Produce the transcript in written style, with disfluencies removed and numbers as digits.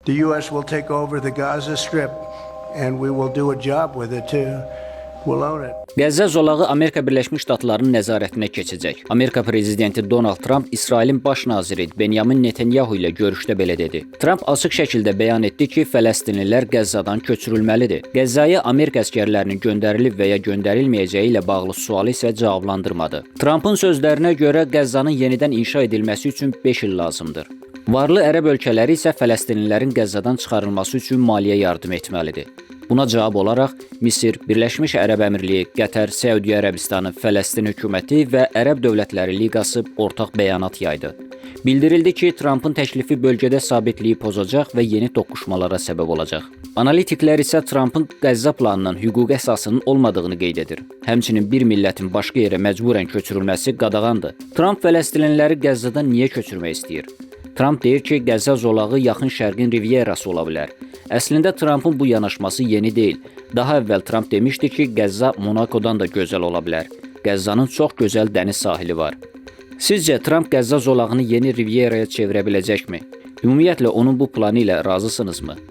The U.S. will take over the Gaza Strip, and we will do a job with it too. We'll own it. Qəzza zolağı Amerika Birləşmiş Ştatlarının nəzarətinə keçəcək. Amerika prezidenti Donald Trump İsrailin baş naziri Benjamin Netanyahu ilə görüşdə belə dedi. Trump açıq şəkildə bəyan etdi ki, Fələstinlilər Qəzzadan köçürülməlidir. Qəzzaya Amerika əskərlərinin göndərilib və ya göndərilməyəcəyi ilə bağlı sualı isə cavablandırmadı. Trumpın sözlərinə görə Qəzzanın yenidən inşa edilməsi üçün 5 il lazımdır. Varlı ərəb ölkələri isə Fələstinlilərin Qəzzadan çıxarılması üçün maliyyə yardım etməlidir. Buna cavab olaraq Misir, Birləşmiş Ərəb Əmirliyi, Qətər, Səudiyyə Ərəbistanı, Fələstin hökuməti və Ərəb Dövlətləri Liqası ortaq bəyanat yaydı. Bildirildi ki, Trumpın təklifi bölgədə sabitliyi pozacaq və yeni toqquşmalara səbəb olacaq. Analitiklər isə Trumpın Qəzza planının hüquqi əsasının olmadığını qeyd edir. Həmçinin bir millətin başqa yerə məcburən köçürülməsi qadağandır. Trump Fələstinliləri Qəzzadan niyə köçürmək istəyir? Trump deyir ki, Qəzza zolağı yaxın şərqin riviyerası ola bilər. Əslində Trumpın bu yanaşması yeni deyil. Daha əvvəl Trump demişdi ki, Qəzza Monakodan da gözəl ola bilər. Qəzzanın çox gözəl dəniz sahili var. Sizcə Trump Qəzza zolağını yeni riviyeraya çevirə biləcəkmi? Ümumiyyətlə onun bu planı ilə razısınızmı?